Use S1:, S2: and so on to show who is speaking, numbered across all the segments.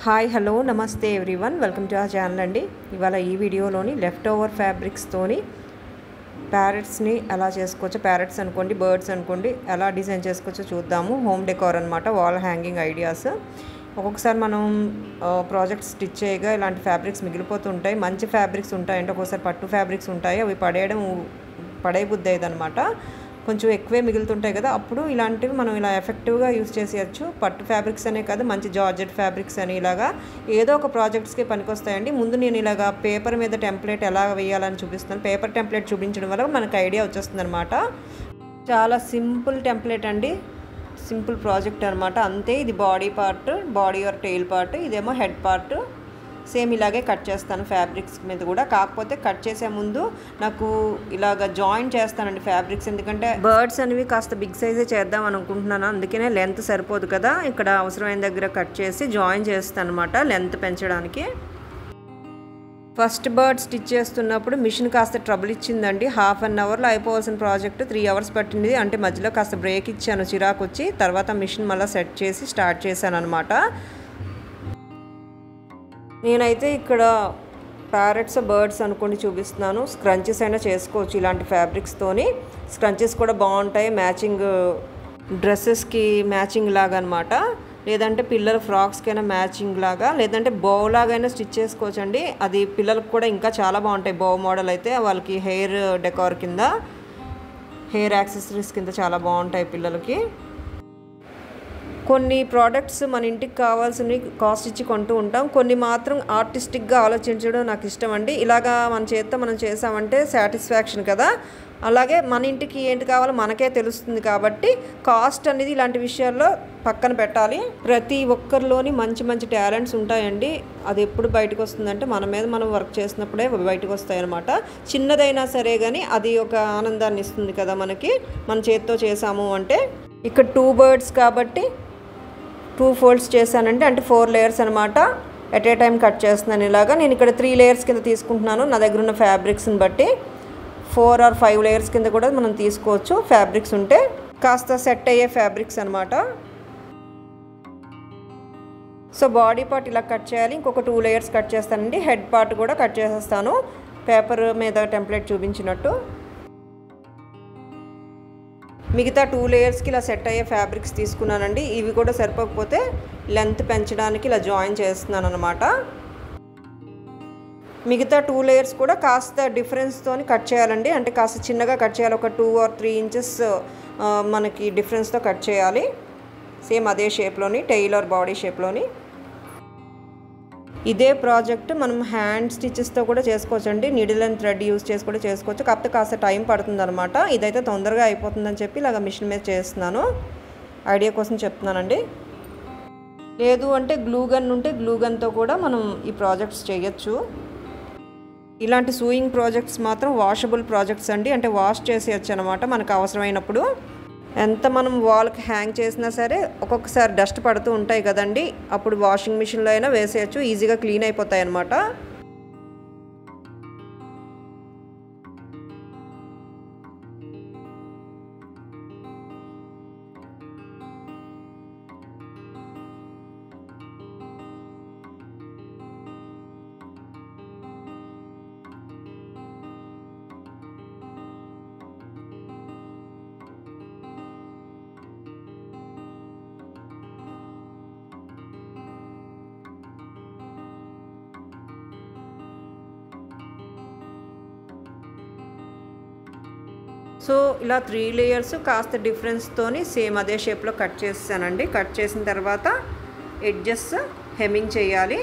S1: Hi hello నమస్తే everyone welcome to our channel అండి. ఇవాళ ఈ వీడియోలోని లెఫ్ట్ ఓవర్ ఫ్యాబ్రిక్స్తోని ప్యారెట్స్ని ఎలా చేసుకోవచ్చో, ప్యారెట్స్ అనుకోండి, బర్డ్స్ అనుకోండి, ఎలా డిజైన్ చేసుకోవచ్చో చూద్దాము. హోమ్ డెకోర్ అనమాట, వాల్ హ్యాంగింగ్ ఐడియాస్. ఒక్కొక్కసారి మనం ప్రాజెక్ట్ స్టిచ్ చేయగా ఇలాంటి ఫ్యాబ్రిక్స్ మిగిలిపోతుంటాయి. మంచి ఫ్యాబ్రిక్స్ ఉంటాయంటే ఒక్కోసారి పట్టు ఫ్యాబ్రిక్స్ ఉంటాయి, అవి పడేయబుద్ధి అయ్యేదనమాట. కొంచెం ఎక్కువే మిగులుతుంటాయి కదా, అప్పుడు ఇలాంటివి మనం ఇలా ఎఫెక్టివ్గా యూస్ చేసేయచ్చు. పట్టు ఫ్యాబ్రిక్స్ అనే కాదు, మంచి జార్జెట్ ఫ్యాబ్రిక్స్ అని ఇలాగా ఏదో ఒక ప్రాజెక్ట్స్కి పనికొస్తాయండి. ముందు నేను ఇలాగా పేపర్ మీద టెంప్లెట్ ఎలా వేయాలని చూపిస్తాను. పేపర్ టెంప్లెట్ చూపించడం వల్ల మనకు ఐడియా వచ్చేస్తుంది అనమాట. చాలా సింపుల్ టెంప్లెట్ అండి, సింపుల్ ప్రాజెక్ట్ అనమాట. అంతే. ఇది body part, body or tail part, ఇదేమో హెడ్ పార్ట్. సేమ్ ఇలాగే కట్ చేస్తాను ఫ్యాబ్రిక్స్ మీద కూడా. కాకపోతే కట్ చేసే ముందు నాకు ఇలాగ జాయిన్ చేస్తానండి ఫ్యాబ్రిక్స్, ఎందుకంటే బర్డ్స్ అనేవి కాస్త బిగ్ సైజే చేద్దాం అనుకుంటున్నాను. అందుకనే లెంత్ సరిపోదు కదా, ఇక్కడ అవసరమైన దగ్గర కట్ చేసి జాయిన్ చేస్తాను అనమాట లెంత్ పెంచడానికి. ఫస్ట్ బర్డ్ స్టిచ్ చేస్తున్నప్పుడు మిషన్ కాస్త ట్రబుల్ ఇచ్చిందండి. హాఫ్ అన్ అవర్లో అయిపోవాల్సిన ప్రాజెక్ట్ 3 hours పట్టింది. అంటే మధ్యలో కాస్త బ్రేక్ ఇచ్చాను, చిరాకు వచ్చి. తర్వాత మిషన్ మళ్ళీ సెట్ చేసి స్టార్ట్ చేశాను అనమాట. నేనైతే ఇక్కడ ప్యారెట్స్ బర్డ్స్ అనుకోండి చూపిస్తున్నాను. స్క్రంచెస్ అయినా చేసుకోవచ్చు ఇలాంటి ఫ్యాబ్రిక్స్తోని. స్క్రంచెస్ కూడా బాగుంటాయి, మ్యాచింగ్ డ్రెస్సెస్కి మ్యాచింగ్ లాగా అనమాట. లేదంటే పిల్లల ఫ్రాక్స్కైనా మ్యాచింగ్ లాగా, లేదంటే బౌ లాగైనా స్టిచ్ చేసుకోవచ్చు అండి. అది పిల్లలకు కూడా ఇంకా చాలా బాగుంటాయి. బౌ మోడల్ అయితే వాళ్ళకి హెయిర్ డెకార్ కింద, హెయిర్ యాక్సెసరీస్ కింద చాలా బాగుంటాయి పిల్లలకి. కొన్ని ప్రోడక్ట్స్ మన ఇంటికి కావాల్సినవి కాస్ట్ ఇచ్చి కొంటూ ఉంటాం, కొన్ని మాత్రం ఆర్టిస్టిక్గా ఆలోచించడం నాకు ఇష్టం అండి. ఇలాగా మన చేత్తో మనం చేసామంటే సాటిస్ఫాక్షన్ కదా. అలాగే మన ఇంటికి ఏంటి కావాలో మనకే తెలుస్తుంది కాబట్టి కాస్ట్ అనేది ఇలాంటి విషయాల్లో పక్కన పెట్టాలి. ప్రతి ఒక్కరిలోని మంచి మంచి టాలెంట్స్ ఉంటాయండి. అది ఎప్పుడు బయటకు వస్తుందంటే మన మీద మనం వర్క్ చేసినప్పుడే బయటకు వస్తాయి అన్నమాట. చిన్నదైనా సరే కానీ అది ఒక ఆనందాన్ని ఇస్తుంది కదా మనకి, మన చేత్తో చేసాము అంటే. ఇక్కడ 2 birds కాబట్టి 2 folds చేశానండి, అంటే 4 layers అనమాట. ఎట్ ఏ టైం కట్ చేస్తున్నాను ఇలాగా. నేను ఇక్కడ 3 layers కింద తీసుకుంటున్నాను నా దగ్గర ఉన్న ఫ్యాబ్రిక్స్ని బట్టి. 4 or 5 layers కింద కూడా మనం తీసుకోవచ్చు ఫ్యాబ్రిక్స్ ఉంటే, కాస్త సెట్ అయ్యే ఫ్యాబ్రిక్స్ అనమాట. సో బాడీ పార్ట్ ఇలా కట్ చేయాలి. ఇంకొక 2 layers కట్ చేస్తానండి. హెడ్ పార్ట్ కూడా కట్ చేసేస్తాను పేపర్ మీద టెంప్లెట్ చూపించినట్టు. మిగతా 2 layers ఇలా సెట్ అయ్యే ఫ్యాబ్రిక్స్ తీసుకున్నానండి. ఇవి కూడా సరిపోకపోతే లెంత్ పెంచడానికి ఇలా జాయిన్ చేస్తున్నాను అనమాట. మిగతా 2 layers కూడా కాస్త డిఫరెన్స్తో కట్ చేయాలండి, అంటే కాస్త చిన్నగా కట్ చేయాలి. ఒక 2 or 3 inches మనకి డిఫరెన్స్తో కట్ చేయాలి. సేమ్ అదే షేప్లోని, టెయిల్ ఆర్ బాడీ షేప్లోని. ఇదే ప్రాజెక్ట్ మనం హ్యాండ్ స్టిచెస్తో కూడా చేసుకోవచ్చు అండి. నీడిల్ అండ్ థ్రెడ్ యూస్ చేసి కూడా చేసుకోవచ్చు. కాకపోతే కాస్త టైం పడుతుంది అనమాట. ఇదైతే తొందరగా అయిపోతుందని చెప్పి ఇలాగ మిషన్ మీద చేస్తున్నాను, ఐడియా కోసం చెప్తున్నానండి. లేదు అంటే గ్లూ గన్ ఉంటే గ్లూ గన్తో కూడా మనం ఈ ప్రాజెక్ట్స్ చేయొచ్చు. ఇలాంటి సూయింగ్ ప్రాజెక్ట్స్ మాత్రం వాషబుల్ ప్రాజెక్ట్స్ అండి, అంటే వాష్ చేసేయచ్చు అనమాట మనకు అవసరమైనప్పుడు. ఎంత మనం వాల్కి హ్యాంగ్ చేసినా సరే ఒక్కొక్కసారి డస్ట్ పడుతూ ఉంటాయి కదండి, అప్పుడు వాషింగ్ మిషన్లో అయినా వేసేయచ్చు, ఈజీగా క్లీన్ అయిపోతాయి అన్నమాట. సో ఇలా 3 layers కాస్త డిఫరెన్స్తోని సేమ్ అదే షేప్లో కట్ చేసానండి. కట్ చేసిన తర్వాత ఎడ్జెస్ హెమ్మింగ్ చేయాలి.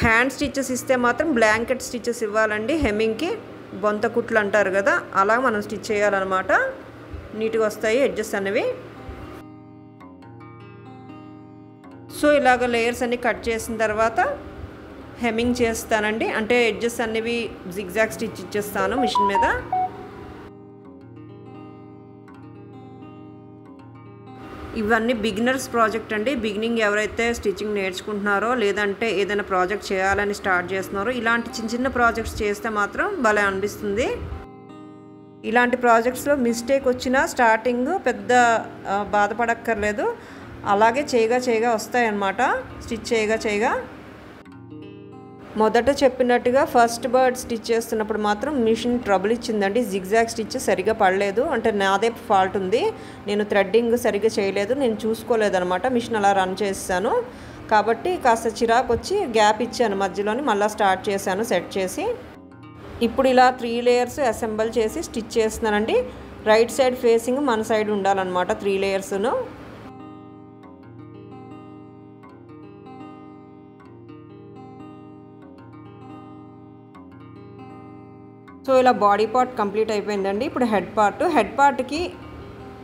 S1: హ్యాండ్ స్టిచెస్ ఇస్తే మాత్రం బ్లాంకెట్ స్టిచెస్ ఇవ్వాలండి హెమ్మింగ్కి. బొంత కుట్లు అంటారు కదా, అలా మనం స్టిచ్ చేయాలన్నమాట. నీట్గా వస్తాయి ఎడ్జెస్ అనేవి. సో ఇలాగ లేయర్స్ అన్ని కట్ చేసిన తర్వాత హెమ్మింగ్ చేస్తానండి, అంటే ఎడ్జెస్ అనేవి జిగ్జాగ్ స్టిచ్ ఇచ్చేస్తాను మిషన్ మీద. ఇవన్నీ బిగినర్స్ ప్రాజెక్ట్ అండి. బిగినింగ్ ఎవరైతే స్టిచ్చింగ్ నేర్చుకుంటున్నారో, లేదంటే ఏదైనా ప్రాజెక్ట్ చేయాలని స్టార్ట్ చేస్తున్నారో, ఇలాంటి చిన్న చిన్న ప్రాజెక్ట్స్ చేస్తే మాత్రం భలే అనిపిస్తుంది. ఇలాంటి ప్రాజెక్ట్స్లో మిస్టేక్ వచ్చినా స్టార్టింగ్ పెద్ద బాధపడక్కర్లేదు. అలాగే చేయగా వస్తాయన్నమాట స్టిచ్ చేయగా. మొదట చెప్పినట్టుగా ఫస్ట్ బర్డ్ స్టిచ్ చేస్తున్నప్పుడు మాత్రం మిషన్ ట్రబుల్ ఇచ్చిందండి. జిగ్జాగ్ స్టిచ్ సరిగా పడలేదు, అంటే నాదే ఫాల్ట్ ఉంది. నేను థ్రెడ్డింగ్ సరిగ్గా చేయలేదు, నేను చూసుకోలేదన్నమాట. మిషన్ అలా రన్ చేశాను కాబట్టి కాస్త చిరాకు వచ్చి గ్యాప్ ఇచ్చాను మధ్యలోని. మళ్ళీ స్టార్ట్ చేశాను సెట్ చేసి. ఇప్పుడు ఇలా 3 లేయర్స్ అసెంబుల్ చేసి స్టిచ్ చేస్తున్నానండి. రైట్ సైడ్ ఫేసింగ్ మన సైడ్ ఉండాలన్నమాట 3 లేయర్స్ను. సో ఇలా బాడీ పార్ట్ కంప్లీట్ అయిపోయిందండి. ఇప్పుడు హెడ్ పార్ట్కి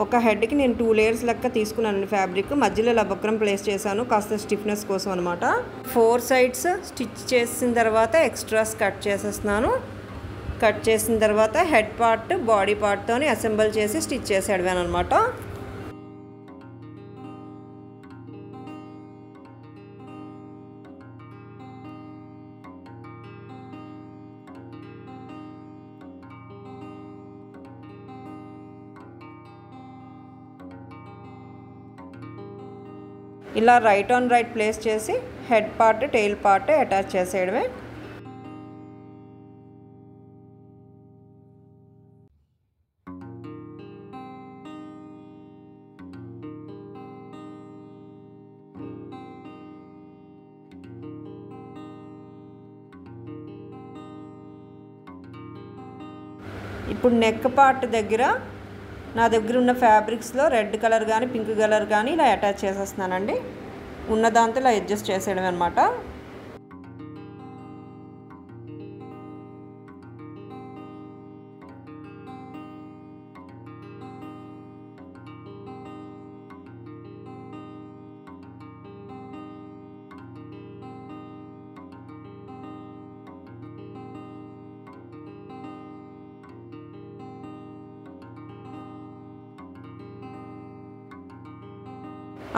S1: ఒక హెడ్కి నేను 2 లేయర్స్ లెక్క తీసుకున్నాను ఫ్యాబ్రిక్. మధ్యలో ఇలా బక్రం ప్లేస్ చేశాను కాస్త స్టిఫ్నెస్ కోసం అనమాట. 4 సైడ్స్ స్టిచ్ చేసిన తర్వాత ఎక్స్ట్రాస్ కట్ చేసేస్తున్నాను. కట్ చేసిన తర్వాత హెడ్ పార్ట్ బాడీ పార్ట్తో అసెంబుల్ చేసి స్టిచ్ చేసేయడమేను అనమాట. ఇలా రైట్ ఆన్ రైట్ ప్లేస్ చేసి head part tail part attach చేసేయడమే. ఇప్పుడు నెక్ పార్ట్ దగ్గర నా దగ్గర ఉన్న ఫ్యాబ్రిక్స్లో రెడ్ కలర్ కానీ పింక్ కలర్ కానీ ఇలా అటాచ్ చేసేస్తున్నానండి. ఉన్న దాంతో ఇలా అడ్జస్ట్ చేసేయడం అనమాట.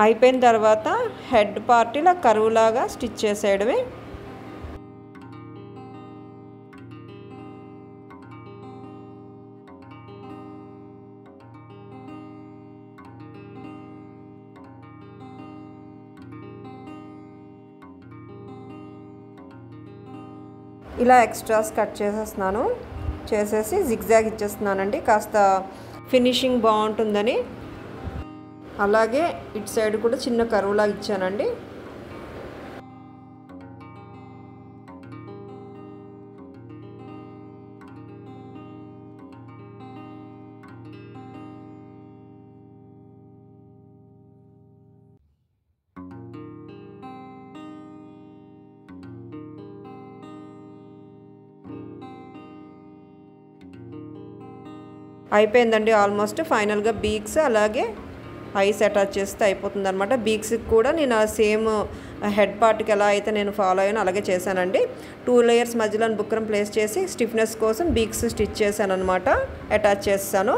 S1: అయిపోయిన తర్వాత హెడ్ పార్ట్ ఇలా కర్వ్ లాగా స్టిచ్ చేసేయడమే. ఇలా ఎక్స్ట్రాస్ కట్ చేసేస్తున్నాను. చేసేసి జిగ్జాగ్ ఇచ్చేస్తున్నానండి కాస్త ఫినిషింగ్ బాగుంటుందని. అలాగే ఇటు సైడ్ కూడా చిన్న కర్వ్లా ఇచ్చానండి. అయిపోయిందండి ఆల్మోస్ట్. ఫైనల్గా బీక్స్ అలాగే ఐస్ అటాచ్ చేస్తే అయిపోతుంది అనమాట. బీక్స్కి కూడా నేను ఆ సేమ్ హెడ్ పార్ట్కి ఎలా అయితే నేను ఫాలో అయ్యానో అలాగే చేశానండి. 2 లేయర్స్ మధ్యలో బుక్రం ప్లేస్ చేసి స్టిఫ్నెస్ కోసం బీక్స్ స్టిచ్ చేశాను అనమాట. అటాచ్ చేస్తాను.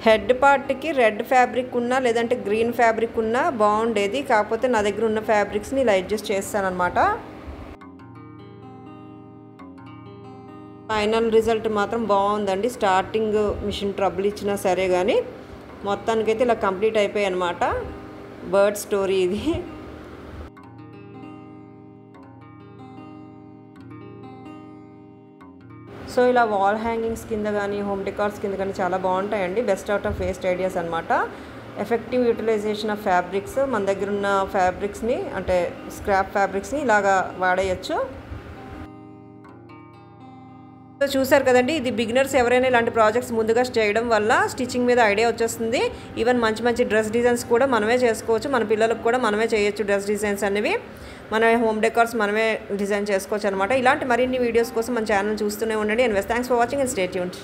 S1: హెడ్ పార్ట్కి రెడ్ ఫ్యాబ్రిక్ ఉన్నా లేదంటే గ్రీన్ ఫ్యాబ్రిక్ ఉన్నా బాగుండేది. కాకపోతే నా దగ్గర ఉన్న ఫ్యాబ్రిక్స్ని ఇలా అడ్జస్ట్ చేస్తానన్నమాట. ఫైనల్ రిజల్ట్ మాత్రం బాగుందండి. స్టార్టింగ్ మిషన్ ట్రబుల్ ఇచ్చినా సరే కానీ మొత్తానికైతే ఇలా కంప్లీట్ అయిపోయాయి అన్నమాట. బర్డ్ స్టోరీ ఇది. సో ఇలా వాల్ హ్యాంగింగ్స్ కింద కానీ హోమ్ డెకార్స్ కింద కానీ చాలా బాగుంటాయండి. Best out of waste ideas అనమాట. Effective utilisation of fabrics. మన దగ్గర ఉన్న ఫ్యాబ్రిక్స్ని అంటే స్క్రాప్ ఫ్యాబ్రిక్స్ని ఇలాగా వాడేయచ్చు. సో చూసారు కదండి, ఇది బిగినర్స్ ఎవరైనా ఇలాంటి ప్రాజెక్ట్స్ ముందుగా చేయడం వల్ల స్టిచ్చింగ్ మీద ఐడియా వచ్చేస్తుంది. ఈవెన్ మంచి మంచి డ్రెస్ డిజైన్స్ కూడా మనమే చేసుకోవచ్చు. మన పిల్లలకు కూడా మనమే చేయొచ్చు. డ్రెస్ డిజైన్స్ అనేవి మన హోమ్ డెకార్స్ మనమే డిజైన్ చేసుకోవచ్చు అనమాట. ఇలాంటి మరిన్ని వీడియోస్ కోసం మన ఛానల్ చూస్తూనే ఉండండి. And thanks for watching and stay tuned.